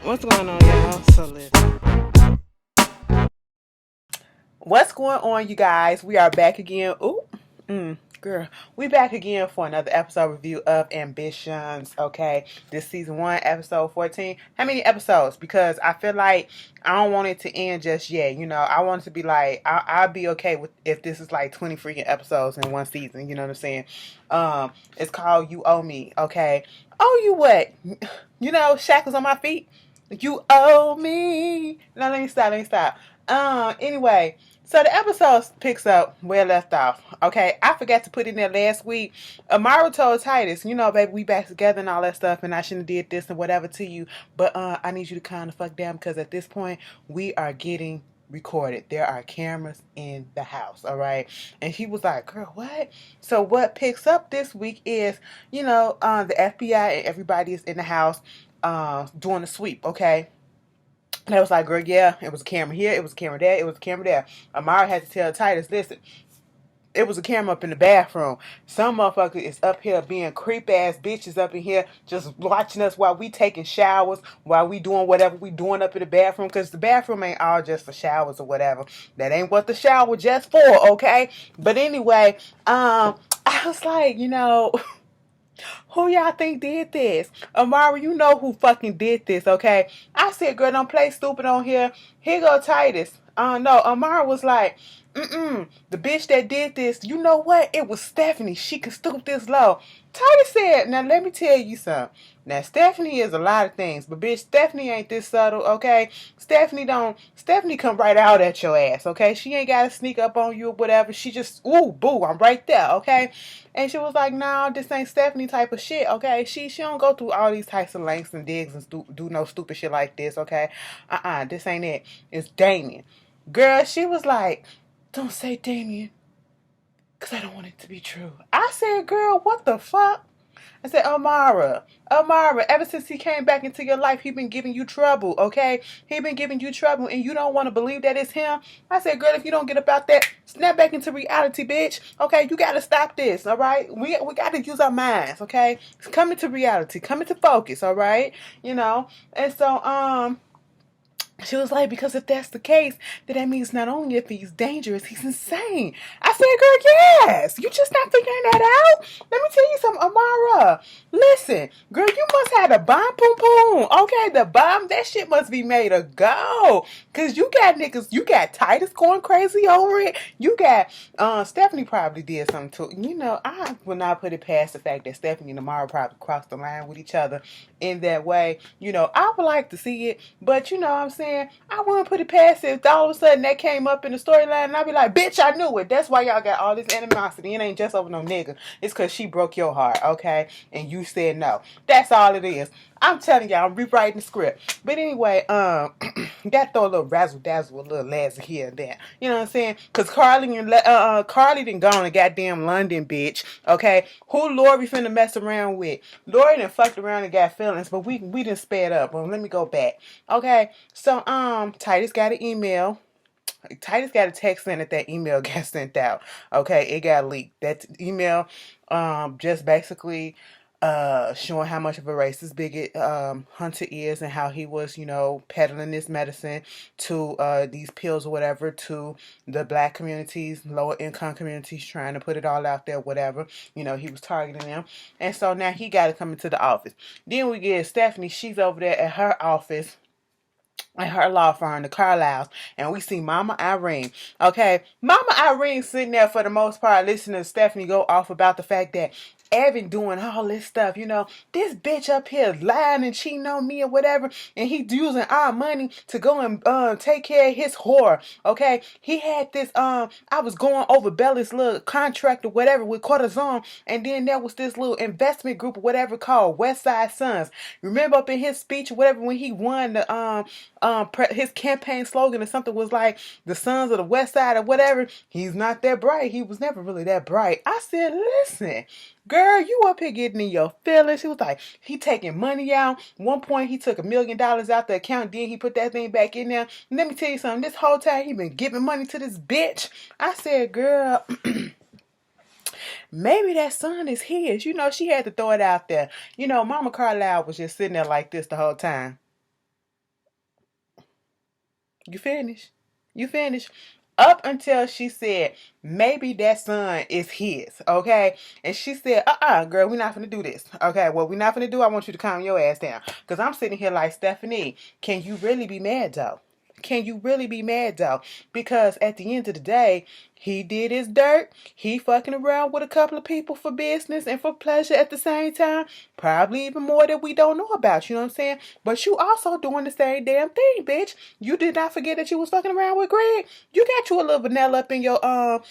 What's going on, y'all? So listen. What's going on, you guys? We are back again. Ooh, girl, we back again for another episode review of Ambitions. Okay, this season 1, episode 14. How many episodes? Because I feel like I don't want it to end just yet. You know, I want it to be like I'll be okay with if this is like 20 freaking episodes in one season. You know what I'm saying? It's called You Owe Me. Okay, owe you what? You know, shackles on my feet. You owe me. No, let me stop. Let me stop. Anyway, so the episode picks up where it left off. Okay, I forgot to put in there last week. Amara told Titus, you know, baby, we back together and all that stuff, and I shouldn't have did this and whatever to you, but I need you to kind of fuck down because at this point we are getting recorded. There are cameras in the house, all right? And he was like, girl, what? So what picks up this week is, the FBI and everybody is in the house doing a sweep, okay? And I was like, girl, yeah, it was a camera here, it was a camera there, it was a camera there. Amara had to tell Titus, listen, it was a camera up in the bathroom. Some motherfucker is up here being creep ass bitches up in here just watching us while we taking showers, while we doing whatever we doing up in the bathroom. Because the bathroom ain't all just for showers or whatever. That ain't what the shower just for, okay? But anyway, I was like, who y'all think did this? Amara, you know who fucking did this, okay? I said, girl, don't play stupid on here. Here go Titus. No, Amara was like, the bitch that did this, you know what? It was Stephanie. She could stoop this low. Titus said, now let me tell you something. Now, Stephanie is a lot of things, but bitch, Stephanie ain't this subtle, okay? Stephanie come right out at your ass, okay? She ain't gotta sneak up on you or whatever. She just, ooh, boo, I'm right there, okay? And she was like, no, this ain't Stephanie type of shit, okay? She don't go through all these types of lengths and digs and do no stupid shit like this, okay? This ain't it. It's Damien. Girl, she was like, don't say Damien, because I don't want it to be true. I said, girl, what the fuck? I said, Amara, ever since he came back into your life, he been giving you trouble, okay? He been giving you trouble, and you don't want to believe that it's him? I said, girl, if you don't get about that, snap back into reality, bitch. Okay, you got to stop this, all right? We got to use our minds, okay? Come into reality. Come into focus, all right? And so, she was like, because if that's the case, then that means not only if he's dangerous, he's insane. I said, girl, yes. You just not figuring that out? Let me tell you something, Amara. Listen, girl, you must have the bomb poom poom. Okay, the bomb, that shit must be made a go. Because you got niggas, you got Titus going crazy over it. You got, Stephanie probably did something too. I will not put it past the fact that Stephanie and Amara probably crossed the line with each other in that way. I would like to see it, but you know what I'm saying? I wouldn't put it past it if all of a sudden that came up in the storyline and I'd be like, bitch, I knew it. That's why y'all got all this animosity. It ain't just over no nigga. It's because she broke your heart, okay? And you said no. That's all it is. I'm telling y'all, I'm rewriting the script. But anyway, you got to throw a little razzle dazzle, a little lazzer here and there. You know what I'm saying? Because Carly done gone to goddamn London, bitch. Okay? Who Lori finna mess around with? Lori done fucked around and got feelings, but we done sped up. Well, let me go back. Okay? So, Titus got an email. Titus got a text in that email got sent out. Okay, it got leaked. That email just basically showing how much of a racist bigot Hunter is and how he was, peddling this medicine to these pills or whatever to the black communities, lower income communities, trying to put it all out there, whatever. He was targeting them. And so now he got to come into the office. Then we get Stephanie. She's over there at her office at her law firm, the Carlisles, and we see Mama Irene. Okay, Mama Irene sitting there for the most part listening to Stephanie go off about the fact that Evan doing all this stuff, this bitch up here lying and cheating on me or whatever, and he using our money to go and take care of his whore. Okay, he had this I was going over Bella's little contract or whatever with Cortisone, and then there was this little investment group or whatever called West Side Sons. Remember up in his speech or whatever when he won the his campaign slogan or something was like the sons of the West Side or whatever. He's not that bright. He was never really that bright. I said, listen, girl, you up here getting in your feelings. He was like, he taking money out. One point he took $1 million out the account, then he put that thing back in there. And let me tell you something, this whole time he been giving money to this bitch. I said, girl, maybe that son is his. She had to throw it out there. Mama Carlisle was just sitting there like this the whole time. You finish? You finish? Up until she said, maybe that son is his, okay? And she said, girl, we're not gonna do this. Okay, what we're not gonna do, I want you to calm your ass down. Because I'm sitting here like, Stephanie, can you really be mad though? Can you really be mad though? Because at the end of the day, he did his dirt. He fucking around with a couple of people for business and for pleasure at the same time. Probably even more that we don't know about. You know what I'm saying? But you also doing the same damn thing, bitch. You did not forget that you was fucking around with Greg. You got you a little vanilla up in your Oreo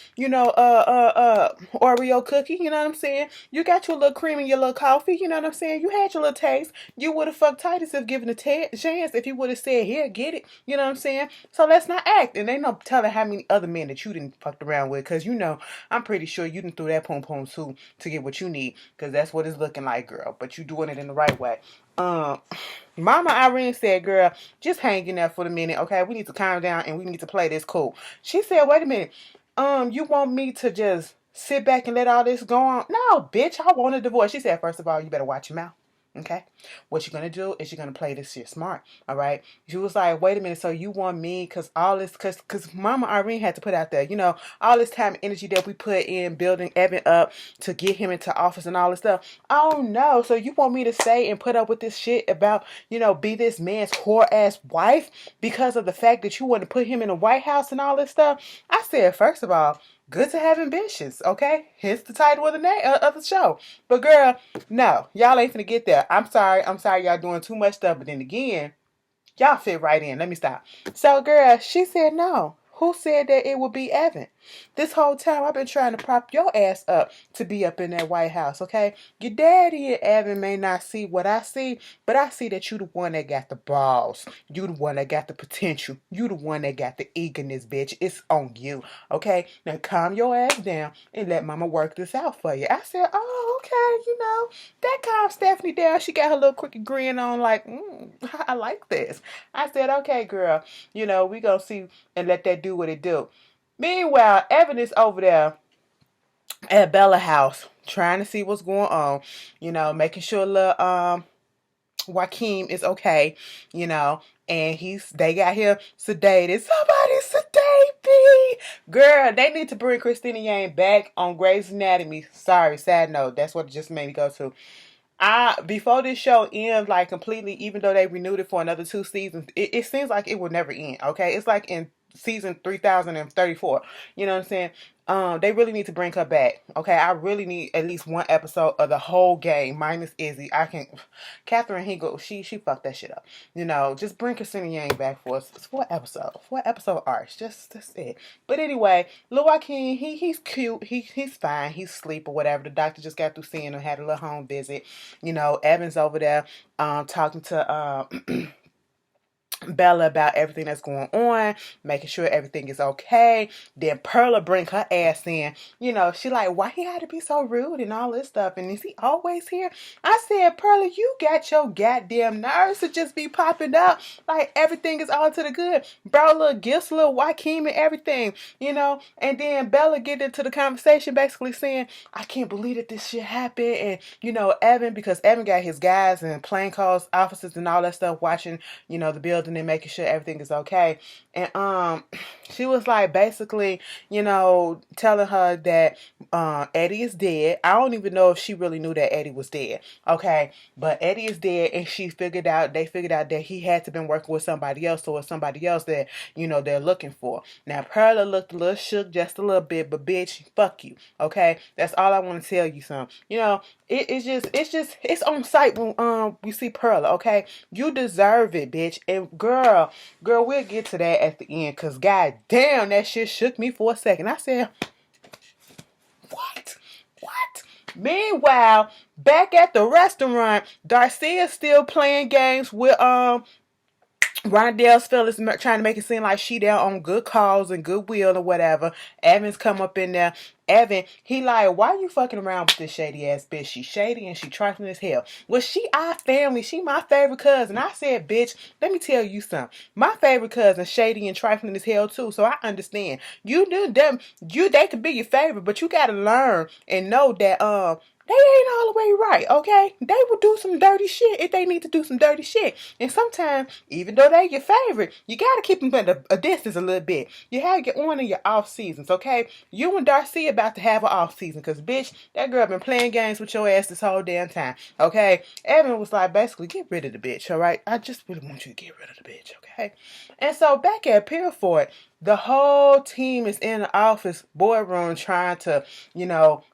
cookie. You know what I'm saying? You got you a little cream in your little coffee. You know what I'm saying? You had your little taste. You would have fucked Titus if given a chance. If he would have said, "Here, get it." You know what I'm saying? So let's not act. And ain't no telling how many other men that you didn't fuck around with, because you know, I'm pretty sure you didn't throw that pom pom too to get what you need, because that's what it's looking like, girl. But you doing it in the right way. Mama Irene said, girl, just hang in there for the minute, okay? We need to calm down and we need to play this cool. She said, wait a minute. You want me to just sit back and let all this go on? No, bitch, I want a divorce. She said, first of all, you better watch your mouth. Okay, what you're gonna do is you're gonna play this shit smart. All right. She was like, wait a minute, so you want me because all this, because Mama Irene had to put out there, you know, all this time and energy that we put in building Evan up to get him into office and all this stuff. Oh no, so you want me to stay and put up with this shit about, you know, be this man's whore ass wife because of the fact that you want to put him in the White House and all this stuff? I said, first of all, good to have ambitions, okay? Hence the title of the name of the show. But girl, no, y'all ain't finna get there. I'm sorry y'all doing too much stuff. But then again, y'all fit right in. Let me stop. So girl, she said no. Who said that it would be Evan? This whole time I've been trying to prop your ass up to be up in that White House, okay? Your daddy and Evan may not see what I see, but I see that you the one that got the balls. You the one that got the potential. You the one that got the eagerness, bitch. It's on you, okay? Now calm your ass down and let mama work this out for you. I said, oh, okay, you know, that calmed Stephanie down. She got her little crooked grin on like, I like this. I said, okay, girl, you know, we gonna see and let that do what it do. Meanwhile, Evan is over there at Bella house trying to see what's going on, you know, making sure little Joaquin is okay, you know, and they got him sedated. Somebody sedate me. Girl, they need to bring Christina Yang back on Grey's Anatomy. Sorry, sad note. That's what it just made me go to. Before this show ends, like completely, even though they renewed it for another 2 seasons, it seems like it will never end. Okay, it's like in season 3034. You know what I'm saying? They really need to bring her back. Okay, I really need at least one episode of the whole game minus Izzy. Catherine Hegel, she fucked that shit up. You know, just bring Christina Yang back for us. It's 4 episode arcs. That's it. But anyway, Lil Joaquin, he's cute. He's fine. He's asleep or whatever. The doctor just got through seeing him, had a little home visit. You know, Evan's over there talking to Bella about everything that's going on, making sure everything is okay. Then Perla bring her ass in. You know, she like, why he had to be so rude and all this stuff? And is he always here? I said, Perla, you got your goddamn nerves to just be popping up like everything is all to the good. Bro, little gifts, little Joaquin and everything, you know. And then Bella get into the conversation basically saying, I can't believe that this shit happened. And, you know, Evan, because Evan got his guys and plainclothes officers and all that stuff watching, you know, the building and making sure everything is okay. And she was like basically, you know, telling her that Eddie is dead. I don't even know if she really knew that Eddie was dead. Okay, but Eddie is dead, and they figured out that he had to been working with somebody else, so it's somebody else that, you know, they're looking for. Now Perla looked a little shook, just a little bit, but bitch, fuck you. Okay, that's all I want to tell you, son. You know, it's on sight when we see Perla. Okay, you deserve it, bitch. And girl, we'll get to that at the end, cause god damn, that shit shook me for a second. I said, what? Meanwhile, back at the restaurant, Darcia's still playing games with Rondell's fellas, trying to make it seem like she there on good cause and goodwill or whatever. Evan's come up in there. Evan, he like, why you fucking around with this shady ass bitch? She shady and she trifling as hell. Well, she our family. She my favorite cousin. I said, bitch, let me tell you something. My favorite cousin shady and trifling as hell too. So I understand. You do them. They could be your favorite, but you gotta learn and know that they ain't all the way right, okay? They will do some dirty shit if they need to do some dirty shit. And sometimes, even though they your favorite, you gotta keep them at a distance a little bit. You have to get on in your off seasons, okay? You and Darcy about to have an off season, because, bitch, that girl been playing games with your ass this whole damn time, okay? Evan was like, basically, get rid of the bitch, all right? I just really want you to get rid of the bitch, okay? And so back at Purifoy, the whole team is in the office boardroom trying to,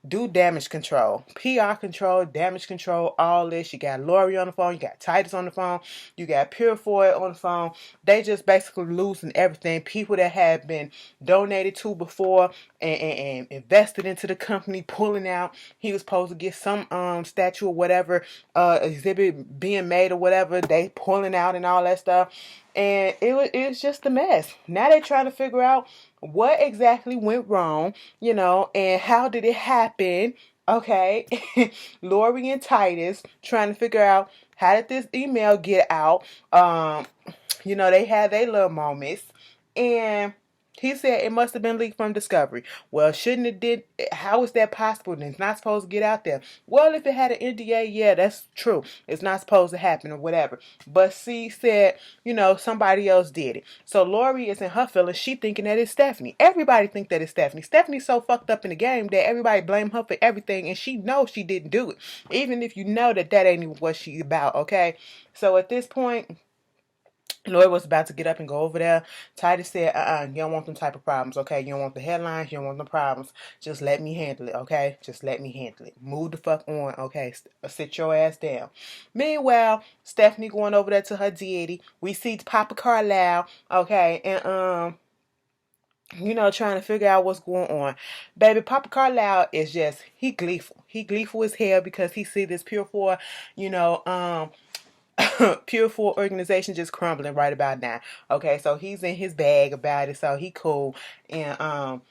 do damage control, PR control, damage control, all this. You got Lori on the phone, you got Titus on the phone, you got Purifoy on the phone. They just basically losing everything. People that had been donated to before and invested into the company pulling out. He was supposed to get some statue or whatever, exhibit being made or whatever. They pulling out and all that stuff. And it was just a mess. Now they're trying to figure out what exactly went wrong, and how did it happen. Okay. Lori and Titus trying to figure out how did this email get out. They had their little moments. And he said it must have been leaked from Discovery. Well, shouldn't it did? How is that possible? And it's not supposed to get out there. Well, if it had an NDA, yeah, that's true. It's not supposed to happen or whatever. But C said, somebody else did it. So Lori is in her feelings. She thinking that it's Stephanie. Everybody think that it's Stephanie. Stephanie's so fucked up in the game that everybody blame her for everything, and she knows she didn't do it. Even if you know that ain't even what she's about, okay? So at this point, Lloyd was about to get up and go over there. Titus said, you don't want them type of problems, okay? You don't want the headlines, you don't want the problems. Just let me handle it, okay? Just let me handle it. Move the fuck on, okay? Sit your ass down. Meanwhile, Stephanie going over there to her deity. We see Papa Carlisle, okay? And, trying to figure out what's going on. Baby, Papa Carlisle is just, he gleeful. He gleeful as hell because he see this Purifoy, Purifoy organization just crumbling right about now. Okay, so he's in his bag about it, so he cool. And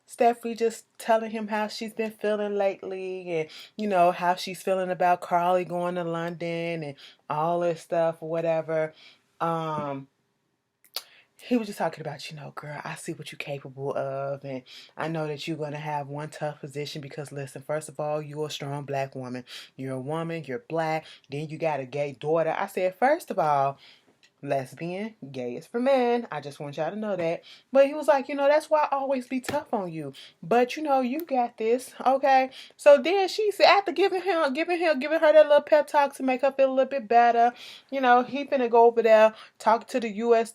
Stephanie just telling him how she's been feeling lately, and how she's feeling about Carly going to London and all this stuff or whatever. He was just talking about, girl, I see what you're capable of, and I know that you're going to have one tough position because, listen, first of all, you're a strong black woman. You're a woman, you're black, then you got a gay daughter. I said, first of all, lesbian, gay is for men. I just want y'all to know that. But he was like, that's why I always be tough on you. But you got this, okay? So then she said, after giving her that little pep talk to make her feel a little bit better, he finna go over there, talk to the U.S.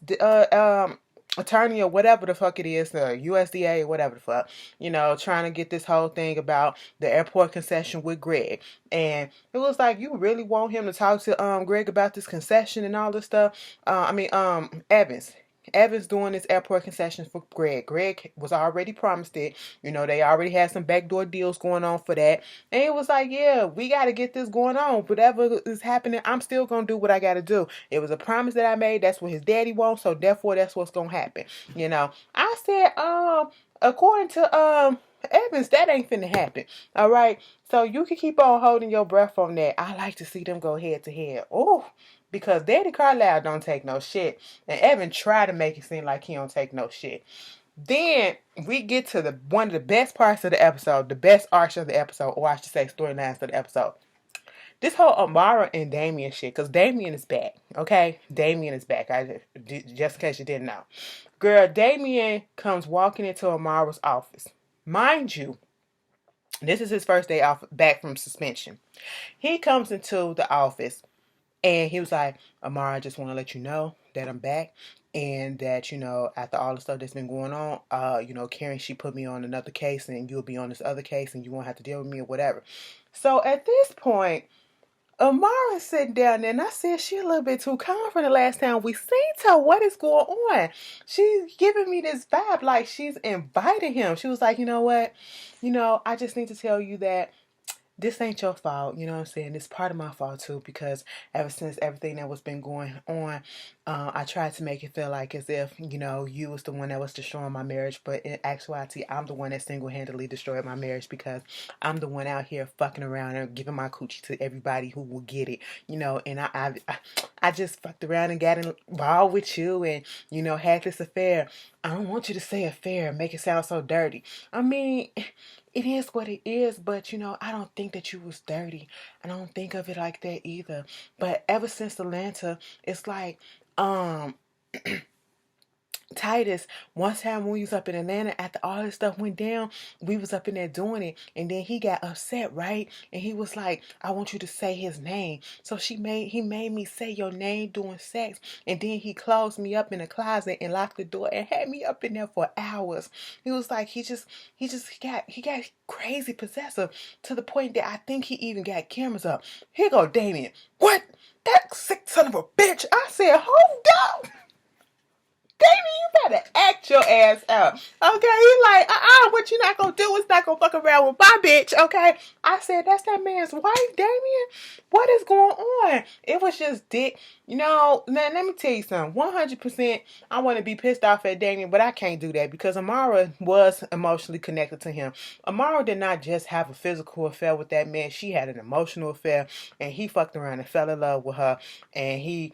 Attorney or whatever the fuck it is, the USDA or whatever the fuck, trying to get this whole thing about the airport concession with Greg. And it was like, you really want him to talk to Greg about this concession and all this stuff? Evans doing this airport concession for Greg. Greg was already promised it. They already had some backdoor deals going on for that. And it was like, yeah, we got to get this going on. Whatever is happening, I'm still going to do what I got to do. It was a promise that I made. That's what his daddy wants. So therefore, that's what's going to happen. I said, according to Evans, that ain't finna happen. All right. So you can keep on holding your breath on that. I like to see them go head to head. Oh, because Daddy Carlisle don't take no shit. And Evan tried to make it seem like he don't take no shit. Then we get to one of the best parts of the episode, the best arc of the episode, or I should say storylines of the episode. This whole Amara and Damien shit, because Damien is back, okay? Damien is back, just in case you didn't know. Girl, Damien comes walking into Amara's office. Mind you, this is his first day off back from suspension. He comes into the office and he was like, Amara, I just want to let you know that I'm back. And that, after all the stuff that's been going on, Karen, she put me on another case and you'll be on this other case and you won't have to deal with me or whatever. So at this point, Amara's sitting down there, and I said she a little bit too calm from the last time we seen her. What is going on? She's giving me this vibe like she's inviting him. She was like, you know what? I just need to tell you that this ain't your fault, you know what I'm saying? It's part of my fault too, because ever since everything that was been going on, I tried to make it feel like as if, you was the one that was destroying my marriage, but in actuality, I'm the one that single-handedly destroyed my marriage because I'm the one out here fucking around and giving my coochie to everybody who will get it, and I just fucked around and got involved with you and, you know, had this affair. I don't want you to say affair and make it sound so dirty. I mean, it is what it is, but, you know, I don't think that you was dirty. I don't think of it like that either. But ever since Atlanta, it's like, Titus, one time when we was up in Atlanta, after all this stuff went down, we was up in there doing it, and then he got upset, right? And he was like, I want you to say his name. So he made me say your name during sex, and then he closed me up in the closet and locked the door and had me up in there for hours. He was like, he got crazy possessive to the point that I think he even got cameras up. Here go Damien. What? That sick son of a bitch. I said, hold up. Damien, you better act your ass out. Okay? He's like, what you not gonna do is not gonna fuck around with my bitch, okay? I said, that's that man's wife, Damien? What is going on? It was just dick. You know, man, let me tell you something. 100% I want to be pissed off at Damien, but I can't do that because Amara was emotionally connected to him. Amara did not just have a physical affair with that man. She had an emotional affair, and he fucked around and fell in love with her, and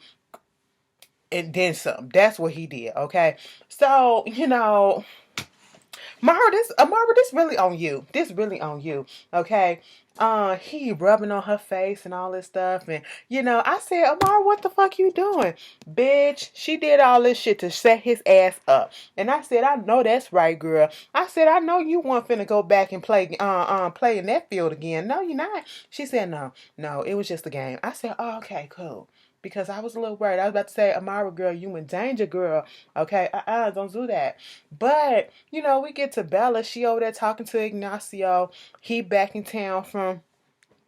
then some. That's what he did, okay? So, you know, Amara, this really on you. This really on you, okay? He rubbing on her face and all this stuff, and you know, I said, Amara, what the fuck you doing? Bitch, she did all this shit to set his ass up. And I said, I know that's right, girl. I said, I know you weren't finna go back and play in that field again. No, you're not. She said, no, it was just a game. I said, oh, okay, cool. Because I was a little worried. I was about to say, Amara, girl, you in danger, girl. Okay, don't do that. But, you know, we get to Bella. She over there talking to Ignacio. He back in town from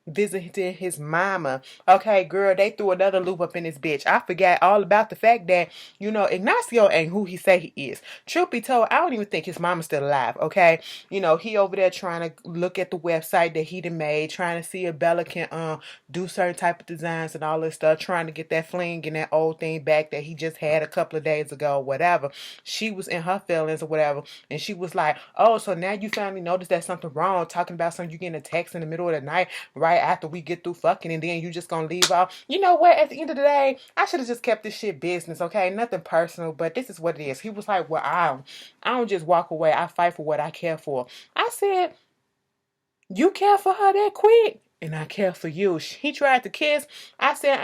visiting his mama. Okay, girl, they threw another loop up in this bitch. I forgot all about the fact that, you know, Ignacio ain't who he say he is. Truth be told, I don't even think his mama's still alive, okay? You know, he over there trying to look at the website that he done made, trying to see if Bella can do certain type of designs and all this stuff, trying to get that fling and that old thing back that he just had a couple of days ago or whatever. She was in her feelings or whatever, and she was like, oh, so now you finally noticed that something wrong, talking about something, you getting a text in the middle of the night, right after we get through fucking, and then you just gonna leave off. You know what? At the end of the day, I should have just kept this shit business, okay? Nothing personal, but this is what it is. He was like, well, I don't just walk away. I fight for what I care for. I said, you care for her that quick? And I care for you. He tried to kiss. I said,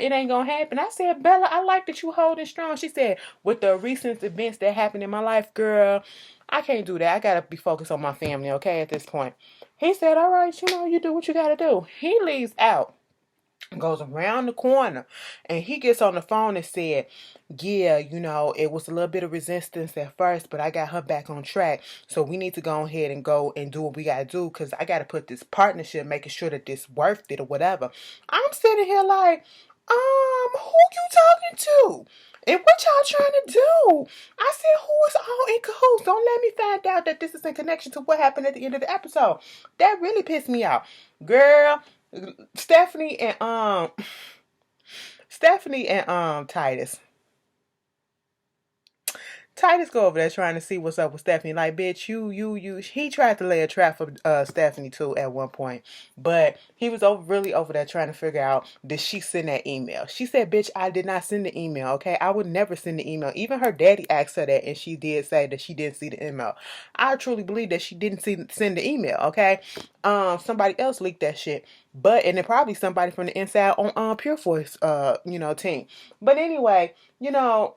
it ain't gonna happen. I said, Bella, I like that you holding strong. She said, with the recent events that happened in my life, girl, I can't do that. I gotta be focused on my family, okay, at this point. He said, all right, you know, you do what you gotta do. He leaves out, goes around the corner, and he gets on the phone and said, yeah, you know, it was a little bit of resistance at first, but I got her back on track. So we need to go ahead and go and do what we got to do, because I got to put this partnership, making sure that this worth it or whatever. I'm sitting here like, who you talking to? And what y'all trying to do? I said, who is all in cahoots? Don't let me find out that this is in connection to what happened at the end of the episode. That really pissed me off. Girl, Stephanie and Titus. Titus go over there trying to see what's up with Stephanie. Like, bitch, he tried to lay a trap for Stephanie too at one point. But he was really over there trying to figure out, did she send that email? She said, bitch, I did not send the email, okay? I would never send the email. Even her daddy asked her that, and she did say that she didn't see the email. I truly believe that she didn't send the email, okay? Somebody else leaked that shit. And it probably somebody from the inside on Pure Force, team. But anyway, you know...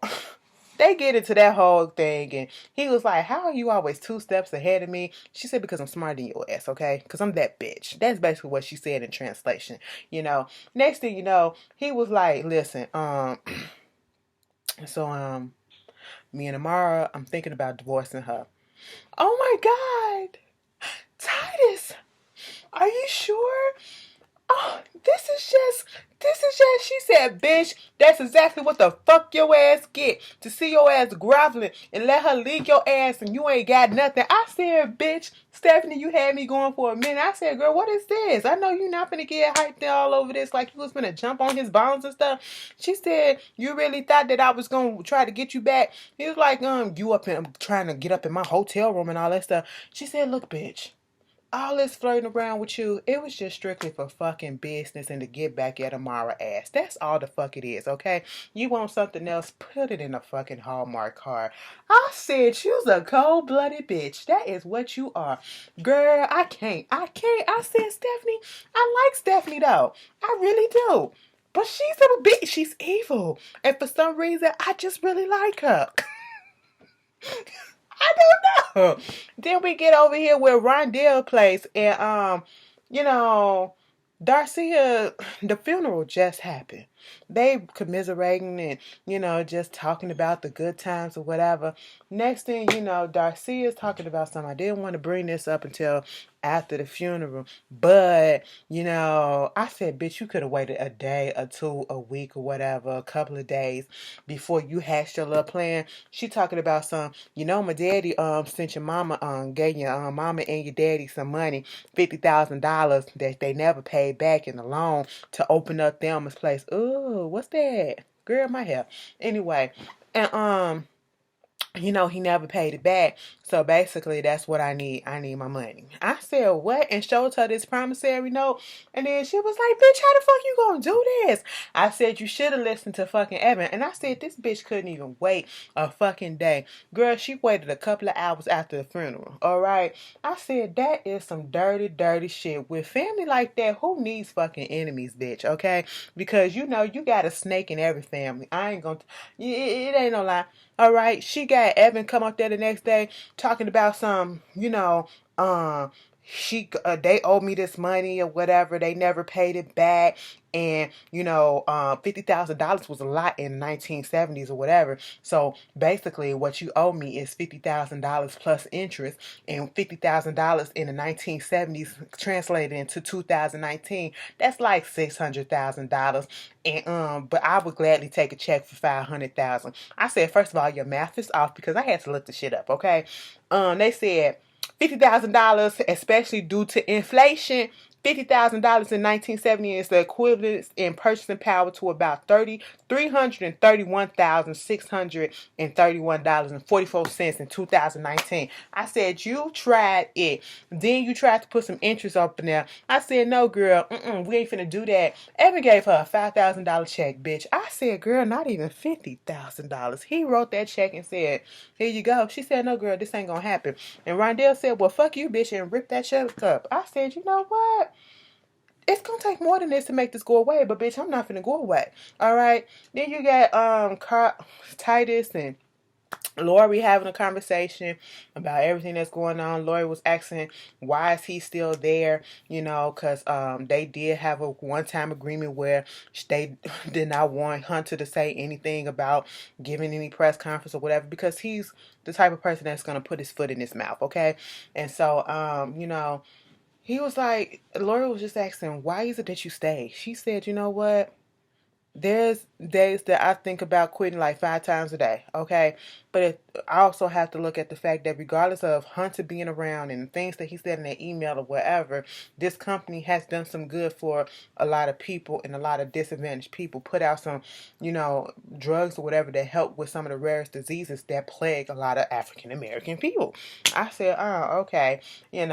They get into that whole thing, and he was like, how are you always 2 steps ahead of me? She said, because I'm smarter than your ass, okay? Because I'm that bitch. That's basically what she said in translation, you know. Next thing you know, he was like, listen, me and Amara, I'm thinking about divorcing her. Oh my God! Titus, are you sure? Oh, this is just, she said, bitch, that's exactly what the fuck your ass get. To see your ass groveling and let her leak your ass and you ain't got nothing. I said, bitch, Stephanie, you had me going for a minute. I said, girl, what is this? I know you're not finna get hyped all over this like you was finna jump on his bones and stuff. She said, you really thought that I was gonna try to get you back? He was like, you up in, trying to get up in my hotel room and all that stuff. She said, look, bitch, all this flirting around with you, it was just strictly for fucking business and to get back at Amara ass. That's all the fuck it is, okay? You want something else, put it in a fucking Hallmark card. I said you's a cold-blooded bitch. That is what you are. Girl, I can't. I said Stephanie, I like Stephanie though. I really do. But she's a bitch. She's evil. And for some reason, I just really like her. I don't know. Then we get over here where Rondell plays, and you know, Darcia, the funeral just happened. They commiserating and, just talking about the good times or whatever. Next thing you know, Darcia is talking about something. I didn't want to bring this up until after the funeral, but I said, bitch, you could have waited a day or two, a week or whatever, a couple of days before you hatched your little plan. She talking about some, my daddy sent your mama gave your mama and your daddy some money, $50,000 that they never paid back in the loan to open up Thelma's place. Ooh, what's that? Girl, my hair. Anyway, and he never paid it back. So basically, that's what I need. I need my money. I said, what? And showed her this promissory note. And then she was like, bitch, how the fuck you gonna do this? I said, you should have listened to fucking Evan. And I said, this bitch couldn't even wait a fucking day. Girl, she waited a couple of hours after the funeral. All right? I said, that is some dirty, dirty shit. With family like that, who needs fucking enemies, bitch? Okay? Because you got a snake in every family. I ain't gonna... It ain't no lie. All right? She got Evan come up there the next day talking about some, they owe me this money or whatever. They never paid it back. And, $50,000 was a lot in the 1970s or whatever. So basically what you owe me is $50,000 plus interest, and $50,000 in the 1970s translated into 2019. That's like $600,000. And, but I would gladly take a check for $500,000. I said, first of all, your math is off because I had to look the shit up. Okay. They said $50,000, especially due to inflation. $50,000 in 1970 is the equivalent in purchasing power to about $331,631.44 in 2019. I said, you tried it. Then you tried to put some interest up in there. I said, no, girl, we ain't finna do that. Evan gave her a $5,000 check, bitch. I said, girl, not even $50,000. He wrote that check and said, here you go. She said, no, girl, this ain't gonna happen. And Rondell said, well, fuck you, bitch, and rip that check up. I said, you know what? It's gonna take more than this to make this go away, but bitch, I'm not finna go away. All right. Then you got Titus and Lori having a conversation about everything that's going on. Lori was asking, why is he still there? Because they did have a one-time agreement where they did not want Hunter to say anything about giving any press conference or whatever, because he's the type of person that's going to put his foot in his mouth, okay? And so, he was like, Lori was just asking, why is it that you stay? She said, you know what? There's days that I think about quitting like 5 times a day, okay? But I also have to look at the fact that regardless of Hunter being around and things that he said in that email or whatever, this company has done some good for a lot of people and a lot of disadvantaged people. Put out some, drugs or whatever that help with some of the rarest diseases that plague a lot of African American people. I said, oh, okay, and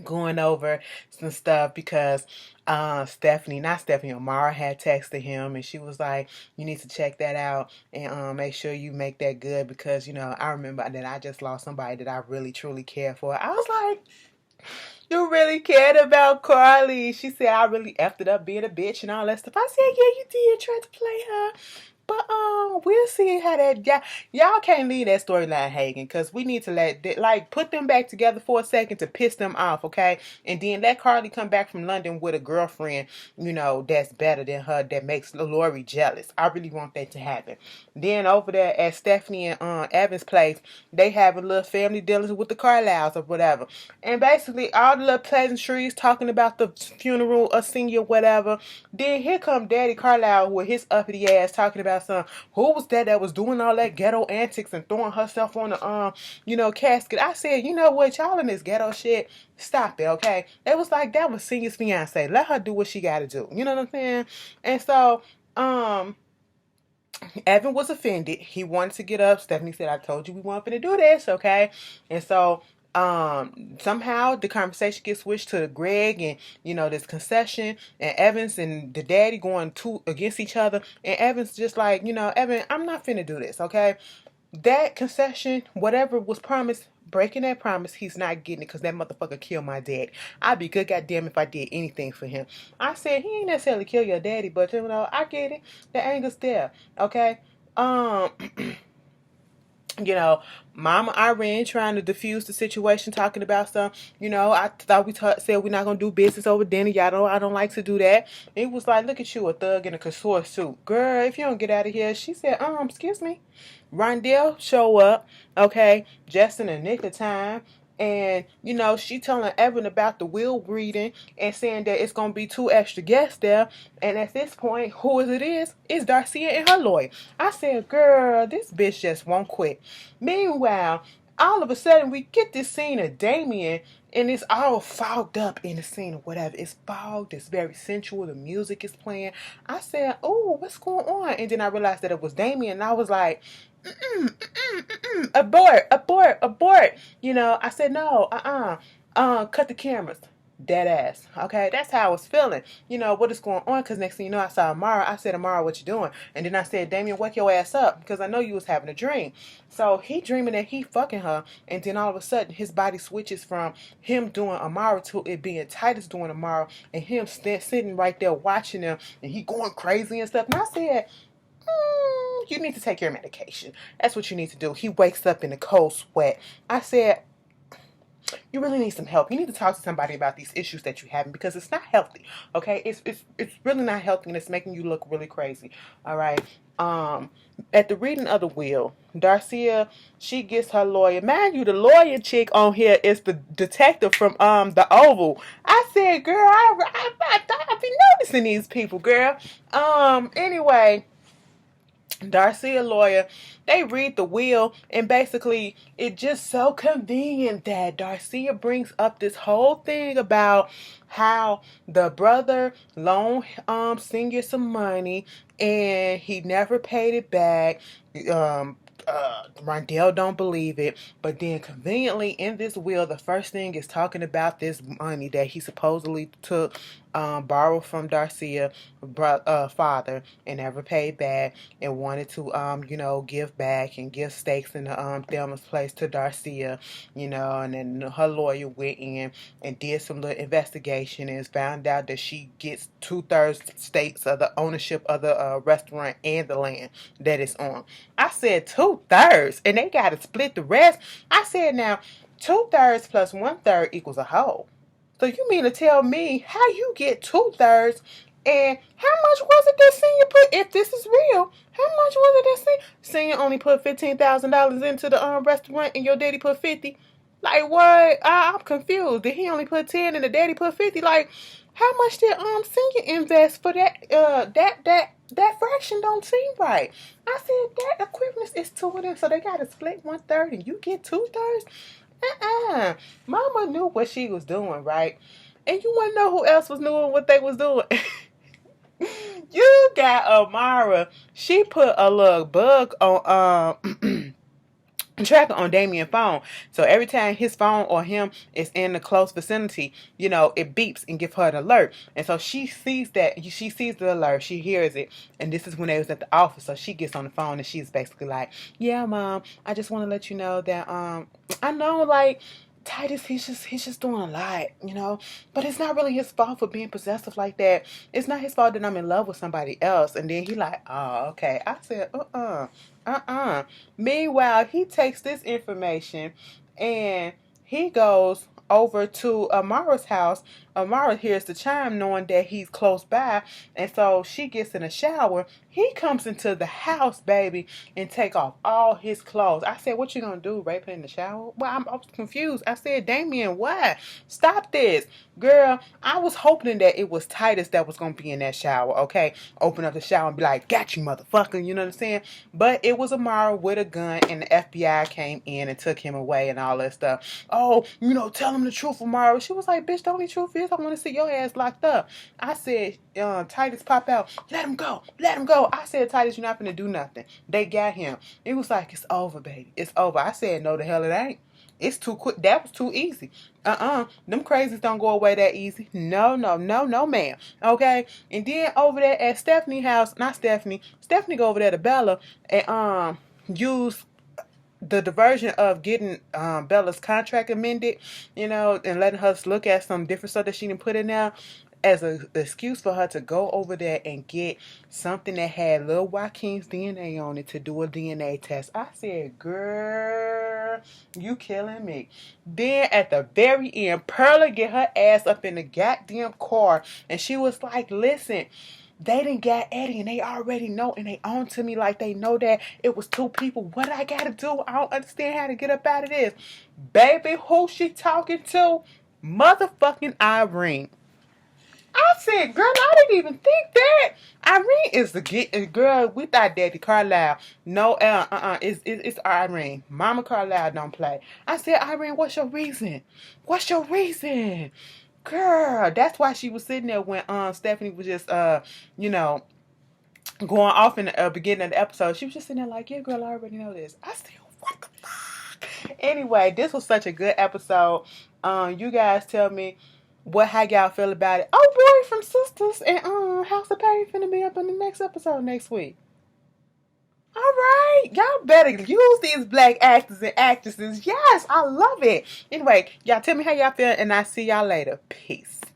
going over some stuff because Amara had texted him and she was like, you need to check that out and make sure you make that good because, I remember that I just lost somebody that I really truly cared for. I was like, you really cared about Carly. She said, I really effed it up being a bitch and all that stuff. I said, yeah, you did try to play her. But we'll see how that y'all can't leave that storyline hanging because we need to put them back together for a second to piss them off, okay? And then let Carly come back from London with a girlfriend, that's better than her, that makes Lori jealous. I really want that to happen. Then over there at Stephanie and Evan's place, they have a little family dealings with the Carlisles or whatever. And basically all the little pleasantries talking about the funeral or senior whatever. Then here come Daddy Carlisle with his uppity ass talking about who was that was doing all that ghetto antics and throwing herself on the casket. I said, you know what, y'all in this ghetto shit, stop it, okay? It was like that was Senior's fiance. Let her do what she gotta do. You know what I'm saying? And so Evan was offended. He wanted to get up. Stephanie said, I told you we weren't going to do this, okay? And so Somehow the conversation gets switched to Greg and, this concession, and Evans and the daddy going against each other. And Evans just like, Evan, I'm not finna do this, okay? That concession, whatever was promised, breaking that promise, he's not getting it because that motherfucker killed my dad. I'd be good goddamn if I did anything for him. I said he ain't necessarily kill your daddy, but I get it. The anger's there, okay? Mama Irene trying to diffuse the situation, talking about some, I thought we said we're not going to do business over dinner. I don't like to do that. It was like, look at you, a thug in a couture suit. Girl, if you don't get out of here. She said, excuse me. Rondell show up, okay, just in the nick of time. And, she telling Evan about the will reading and saying that it's going to be 2 extra guests there. And at this point, who it is? It's Darcia and her lawyer. I said, girl, this bitch just won't quit. Meanwhile, all of a sudden, we get this scene of Damien, and it's all fogged up in the scene or whatever. It's fogged. It's very sensual. The music is playing. I said, oh, what's going on? And then I realized that it was Damien, and I was like, abort. I said, no, cut the cameras. Dead ass. Okay, that's how I was feeling. What is going on? Because next thing you know, I saw Amara. I said, Amara, what you doing? And then I said, Damien, wake your ass up, because I know you was having a dream. So he dreaming that he fucking her, and then all of a sudden his body switches from him doing Amara to it being Titus doing Amara, and him sitting right there watching him, and he going crazy and stuff. And I said, you need to take your medication. That's what you need to do. He wakes up in a cold sweat. I said, you really need some help. You need to talk to somebody about these issues that you're having, because it's not healthy. Okay, it's really not healthy, and it's making you look really crazy. All right. At the reading of the will, Darcia, she gets her lawyer. Mind you, the lawyer chick on here is the detective from the Oval. I said, girl, I be noticing these people, girl. Anyway, Darcia lawyer, they read the will, and basically it's just so convenient that Darcia brings up this whole thing about how the brother loaned Senior some money and he never paid it back. Rondell don't believe it, but then conveniently in this will, the first thing is talking about this money that he supposedly took, borrowed from Darcia father and never paid back, and wanted to give back and give stakes in the Thelma's place to Darcia, and then her lawyer went in and did some little investigation and found out that she gets 2/3 stakes of the ownership of the restaurant and the land that it's on. I said 2/3, and they got to split the rest. I said, now 2/3 plus 1/3 equals a whole. So you mean to tell me how you get 2/3, and how much was it that Senior put? If this is real, how much was it that Senior only put $15,000 into the restaurant, and your daddy put 50? Like what? I'm confused. Did he only put 10 and the daddy put 50? Like, how much did Senior invest for that? That fraction don't seem right. I said that equipment is 2 of them, so they got to split 1/3, and you get 2/3. Mama knew what she was doing, right? And you want to know who else was doing what they was doing? You got Amara. She put a little bug on tracker on Damien's phone, so every time his phone or him is in the close vicinity, it beeps and gives her an alert. And so she sees that, she sees the alert, she hears it, and this is when they was at the office. So she gets on the phone and she's basically like, yeah, Mom, I just want to let you know that I know, like, Titus, he's just doing a lot, but it's not really his fault for being possessive like that. It's not his fault that I'm in love with somebody else. And then he like, oh, okay. I said, Meanwhile, he takes this information and he goes over to Amara's house. Amara hears the chime, knowing that he's close by, and so she gets in a shower. He comes into the house, baby, and take off all his clothes. I said, what you gonna do, rape her in the shower? Well, I was confused. I said, Damien, why? Stop this. Girl, I was hoping that it was Titus that was gonna be in that shower, okay? Open up the shower and be like, got you, motherfucker, you know what I'm saying? But it was Amara with a gun, and the FBI came in and took him away and all that stuff. Oh, tell him the truth, Amara. She was like, bitch, the only truth is I want to see your ass locked up. I said, Titus pop out. Let him go. Let him go. I said, Titus, you're not going to do nothing. They got him. It was like, it's over, baby. It's over. I said, no, the hell it ain't. It's too quick. That was too easy. Them crazies don't go away that easy. No, no, no, no, ma'am. Okay. And then over there at Stephanie house, not Stephanie. Stephanie go over there to Bella and use the diversion of getting Bella's contract amended, and letting her look at some different stuff that she didn't put in there as an excuse for her to go over there and get something that had Lil Joaquin's DNA on it to do a DNA test. I said, girl, you killing me. Then at the very end, Perla get her ass up in the goddamn car and she was like, listen, they didn't get Eddie and they already know and they on to me like they know that it was two people. What I gotta do? I don't understand how to get up out of this. Baby, who she talking to? Motherfucking Irene. I said, girl, I didn't even think that. Irene is the girl. We thought Daddy Carlisle. No, it's Irene. Mama Carlisle don't play. I said, Irene, what's your reason? What's your reason? Girl, that's why she was sitting there when Stephanie was just going off in the beginning of the episode. She was just sitting there like, yeah, girl, I already know this. I said, what the fuck? Anyway, this was such a good episode. You guys tell me how y'all feel about it. Oh boy, from Sisters and House of Pain finna be up in the next episode next week. All right, y'all better use these black actors and actresses. Yes, I love it. Anyway, y'all tell me how y'all feel, and I'll see y'all later. Peace.